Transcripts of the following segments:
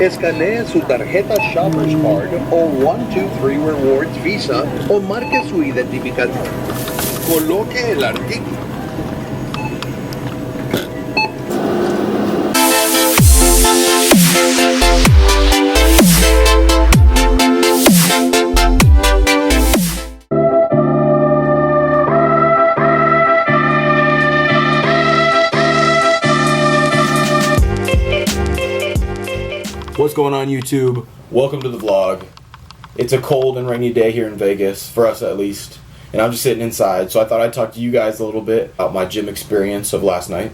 Escanee su tarjeta Shoppers Card o 123 Rewards Visa o marque su identificador. Coloque el artículo. What's going on, YouTube? Welcome to the vlog. It's a cold and rainy day here in Vegas, for us at least, and I'm just sitting inside, so I thought I'd talk to you guys a little bit about my gym experience of last night.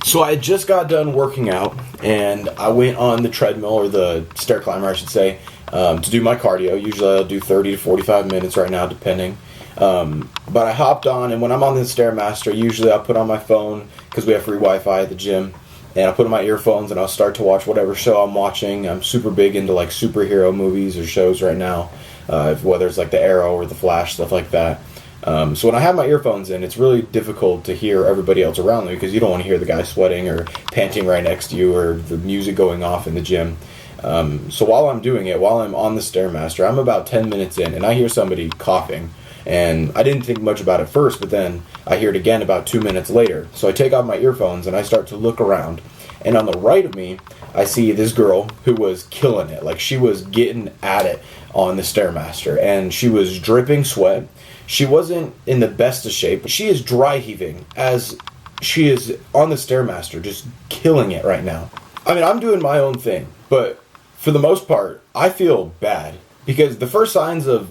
So I just got done working out, and I went on the treadmill, or the stair climber I should say, to do my cardio. Usually I'll do 30 to 45 minutes right now, depending. But I hopped on, and when I'm on the Stairmaster, usually I'll put on my phone, because we have free Wi-Fi at the gym, and I'll put in my earphones and I'll start to watch whatever show I'm watching. I'm super big into like superhero movies or shows right now, whether it's like The Arrow or The Flash, stuff like that. So when I have my earphones in, it's really difficult to hear everybody else around me because you don't want to hear the guy sweating or panting right next to you or the music going off in the gym. So while I'm doing it, while I'm on the Stairmaster, I'm about 10 minutes in and I hear somebody coughing. And I didn't think much about it first, but then I hear it again about 2 minutes later. So I take off my earphones and I start to look around. And on the right of me, I see this girl who was killing it. Like, she was getting at it on the Stairmaster. And she was dripping sweat. She wasn't in the best of shape, but she is dry heaving as she is on the Stairmaster, just killing it right now. I mean, I'm doing my own thing, but for the most part, I feel bad. Because the first signs of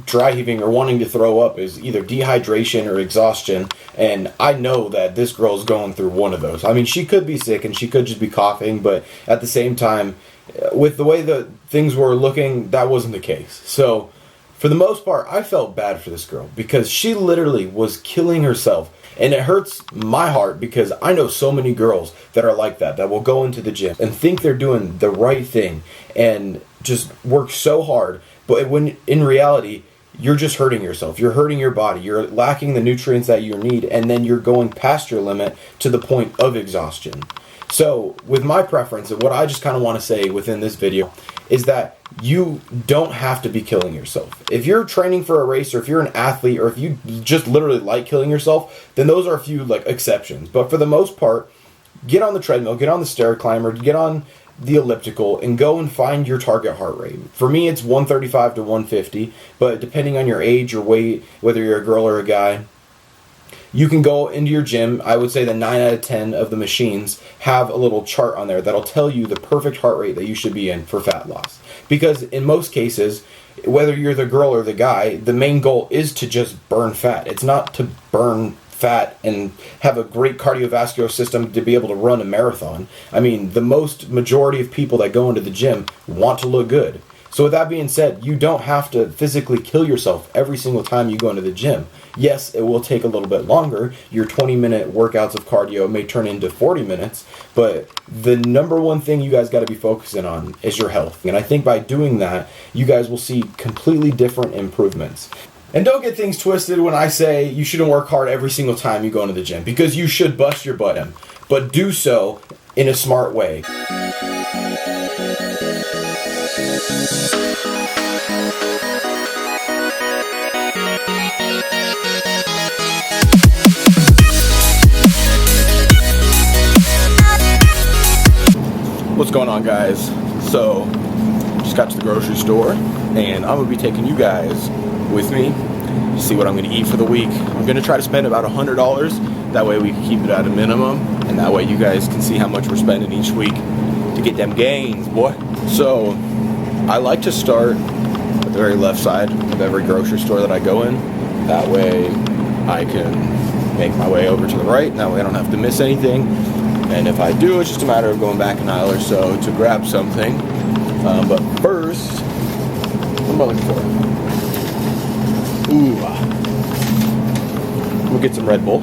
dry heaving or wanting to throw up is either dehydration or exhaustion, and I know that this girl's going through one of those. I mean, she could be sick and she could just be coughing, but at the same time, with the way that things were looking, that wasn't the case. So for the most part, I felt bad for this girl because she literally was killing herself. And it hurts my heart because I know so many girls that are like that will go into the gym and think they're doing the right thing and just work so hard. But when in reality, you're just hurting yourself. You're hurting your body. You're lacking the nutrients that you need. And then you're going past your limit to the point of exhaustion. So with my preference, and what I just kind of want to say within this video is that you don't have to be killing yourself. If you're training for a race, or if you're an athlete, or if you just literally like killing yourself, then those are a few like exceptions. But for the most part, get on the treadmill, get on the stair climber, get on the elliptical, and go and find your target heart rate. For me, it's 135 to 150, but depending on your age, your weight, whether you're a girl or a guy, you can go into your gym. I would say that 9 out of 10 of the machines have a little chart on there that'll tell you the perfect heart rate that you should be in for fat loss. Because in most cases, whether you're the girl or the guy, the main goal is to just burn fat. It's not to burn fat and have a great cardiovascular system to be able to run a marathon. I mean, the majority of people that go into the gym want to look good. So with that being said, you don't have to physically kill yourself every single time you go into the gym. Yes, it will take a little bit longer. Your 20-minute workouts of cardio may turn into 40 minutes, but the number one thing you guys got to be focusing on is your health. And I think by doing that, you guys will see completely different improvements. And don't get things twisted when I say you shouldn't work hard every single time you go into the gym, because you should bust your butt in, but do so in a smart way. What's going on, guys? So, just got to the grocery store, and I'm gonna be taking you guys with me to see what I'm gonna eat for the week. I'm gonna try to spend about $100. That way we can keep it at a minimum, and that way you guys can see how much we're spending each week to get them gains, boy. So, I like to start at the very left side of every grocery store that I go in. That way I can make my way over to the right, and that way I don't have to miss anything. And if I do, it's just a matter of going back an aisle or so to grab something. But first, what am I looking for? Ooh, we'll get some Red Bull.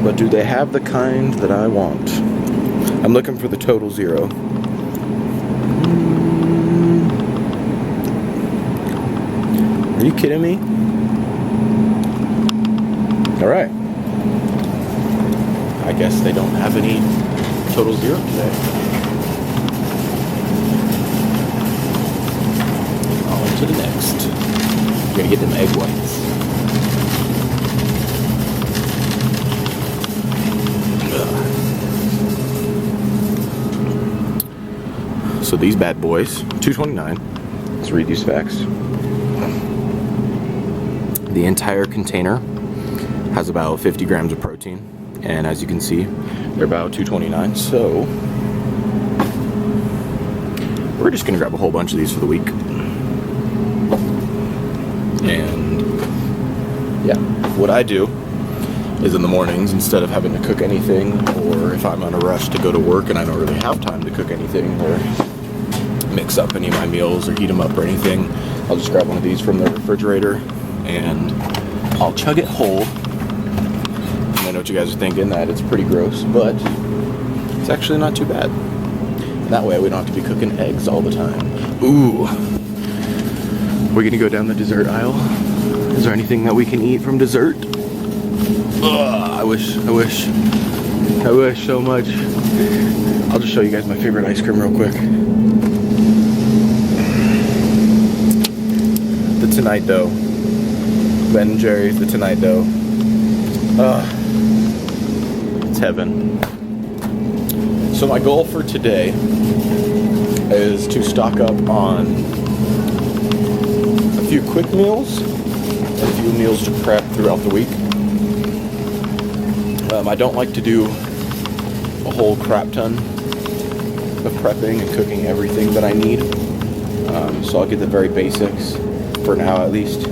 But do they have the kind that I want? I'm looking for the Total Zero. Are you kidding me? Alright. I guess they don't have any Total Zero today. get them egg whites. So these bad boys, $2.29. Let's read these facts. The entire container has about 50 grams of protein, and as you can see, they're about $2.29. So we're just gonna grab a whole bunch of these for the week. And yeah, what I do is in the mornings, instead of having to cook anything, or if I'm on a rush to go to work and I don't really have time to cook anything or mix up any of my meals or heat them up or anything, I'll just grab one of these from the refrigerator and I'll chug it whole. And I know what you guys are thinking, that it's pretty gross, but it's actually not too bad. And that way we don't have to be cooking eggs all the time. Ooh, we're gonna go down the dessert aisle. Is there anything that we can eat from dessert? I wish so much. I'll just show you guys my favorite ice cream real quick. The Tonight Dough. Ben & Jerry's The Tonight Dough. It's heaven. So my goal for today is to stock up on a few quick meals and a few meals to prep throughout the week. I don't like to do a whole crap ton of prepping and cooking everything that I need. So I'll get the very basics for now at least.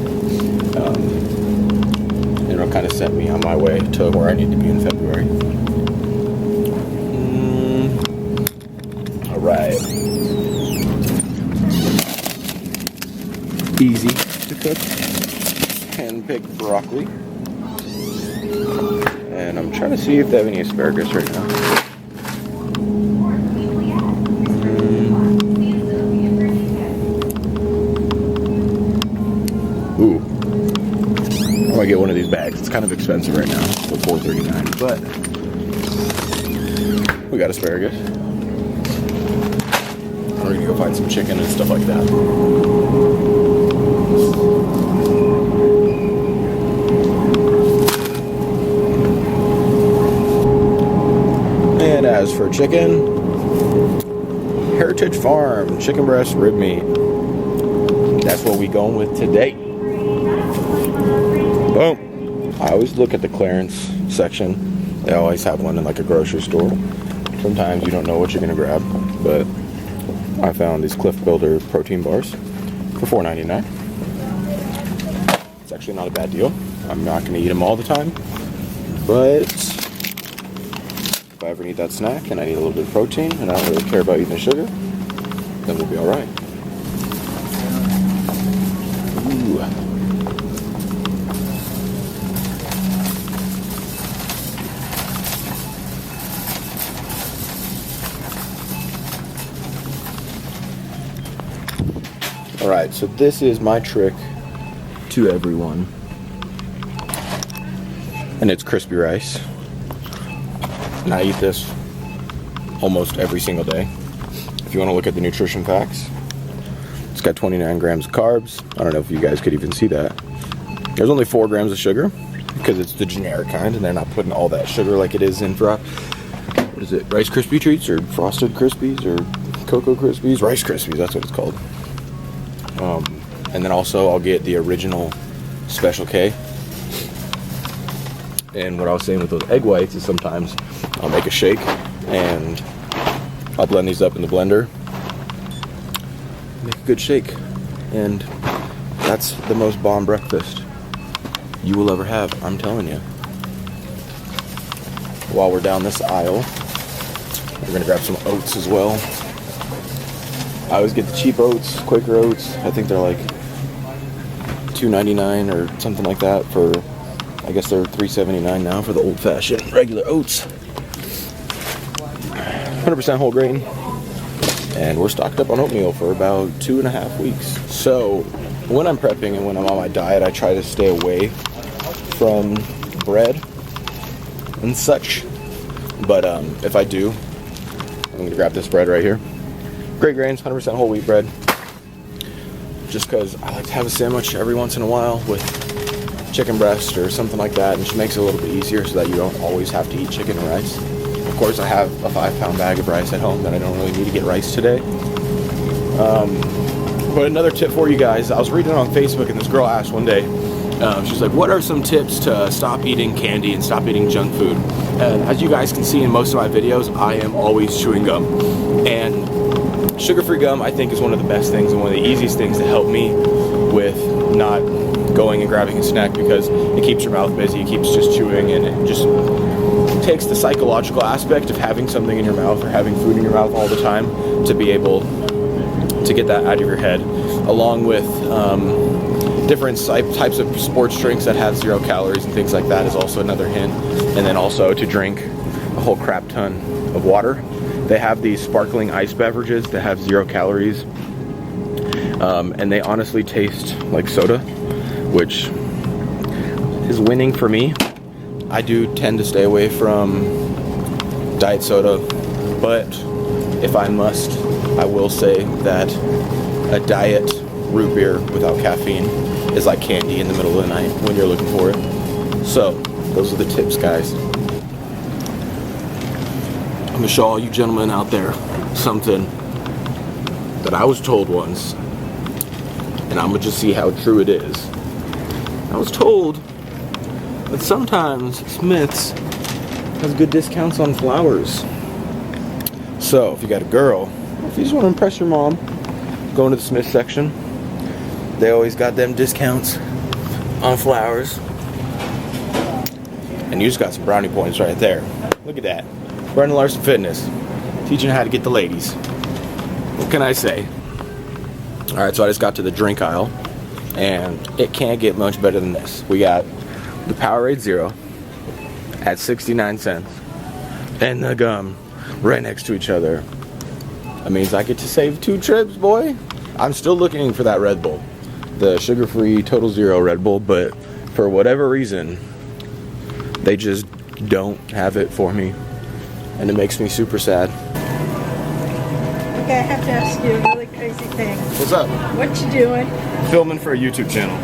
And it'll kind of set me on my way to where I need to be in February. Alright. Easy to cook. Hand-picked broccoli. And I'm trying to see if they have any asparagus right now. Ooh. I might get one of these bags. It's kind of expensive right now. It's $4.39, but we got asparagus. We're gonna go find some chicken and stuff like that. And as for chicken, Heritage Farm chicken breast rib meat. That's what we going with today. Boom. I always look at the clearance section. They always have one in like a grocery store. Sometimes you don't know what you're gonna grab, but I found these Cliff Builder protein bars for $4.99. It's actually not a bad deal. I'm not gonna eat them all the time, but if I ever need that snack and I need a little bit of protein and I don't really care about eating the sugar, then we'll be alright. Ooh. Alright, so this is my trick to everyone. And it's crispy rice. And I eat this almost every single day. If you want to look at the nutrition facts, it's got 29 grams of carbs. I don't know if you guys could even see that. There's only 4 grams of sugar because it's the generic kind and they're not putting all that sugar like it is in what is it, Rice Krispie treats or Frosted Krispies or Cocoa Krispies? Rice Krispies, that's what it's called. And then also I'll get the original Special K. And what I was saying with those egg whites is sometimes I'll make a shake and I'll blend these up in the blender, make a good shake, and that's the most bomb breakfast you will ever have, I'm telling you. While we're down this aisle, we're gonna grab some oats as well. I always get the cheap oats, Quaker oats. I think they're like $2.99 or something like that for, I guess they're $3.79 now for the old-fashioned regular oats. 100% whole grain. And we're stocked up on oatmeal for about 2.5 weeks. So when I'm prepping and when I'm on my diet, I try to stay away from bread and such. But if I do, I'm gonna grab this bread right here. Great grains, 100% whole wheat bread. just because I like to have a sandwich every once in a while with chicken breast or something like that, and she makes it a little bit easier so that you don't always have to eat chicken and rice. Of course, I have a 5-pound bag of rice at home that I don't really need to get rice today. But another tip for you guys, I was reading it on Facebook and this girl asked one day, she's like, what are some tips to stop eating candy and stop eating junk food? And as you guys can see in most of my videos, I am always chewing gum. And sugar-free gum, I think, is one of the best things and one of the easiest things to help me with not going and grabbing a snack, because it keeps your mouth busy, it keeps just chewing, and it just takes the psychological aspect of having something in your mouth or having food in your mouth all the time to be able to get that out of your head, along with different types of sports drinks that have 0 calories and things like that is also another hint. And then also to drink a whole crap ton of water. They have these sparkling ice beverages that have 0 calories, and they honestly taste like soda, which is winning for me. I do tend to stay away from diet soda, but if I must, I will say that a diet root beer without caffeine is like candy in the middle of the night when you're looking for it. So, those are the tips, guys. I'm gonna show all you gentlemen out there something that I was told once, and I'm gonna just see how true it is. I was told that sometimes Smith's has good discounts on flowers. So, if you got a girl, if you just want to impress your mom, go into the Smith's section. They always got them discounts on flowers. And you just got some brownie points right there. Look at that. Brendan Larson Fitness. Teaching how to get the ladies. What can I say? Alright, so I just got to the drink aisle. And it can't get much better than this. We got the Powerade Zero at 69 cents. And the gum right next to each other. That means I get to save 2 trips, boy. I'm still looking for that Red Bull. The sugar-free Total Zero Red Bull, but for whatever reason, they just don't have it for me. And it makes me super sad. Okay, I have to ask you a really crazy thing. What's up? What you doing? Filming for a YouTube channel.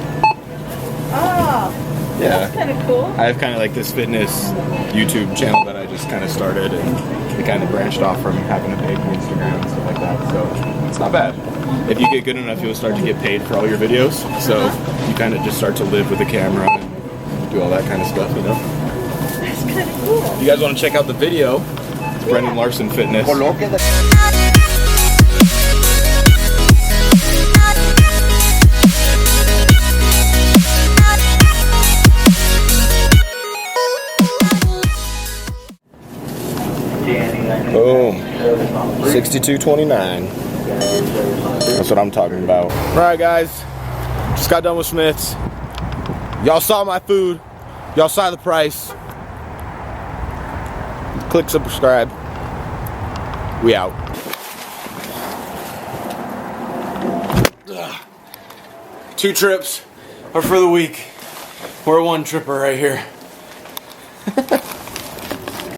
Oh, Yeah. that's kind of cool. I have kind of like this fitness YouTube channel that I just kind of started, and it kind of branched off from having a page on Instagram and stuff like that. So it's not bad. If you get good enough, you'll start to get paid for all your videos. So you kind of just start to live with the camera and do all that kind of stuff, you know? That's kind of cool. If you guys want to check out the video, it's Brendan Larson Fitness. Coloque the Boom. 62.29. That's what I'm talking about. Alright guys, just got done with Smith's. Y'all saw my food. Y'all saw the price. Click subscribe. We out. Ugh. 2 trips are for the week. We're a 1 tripper right here.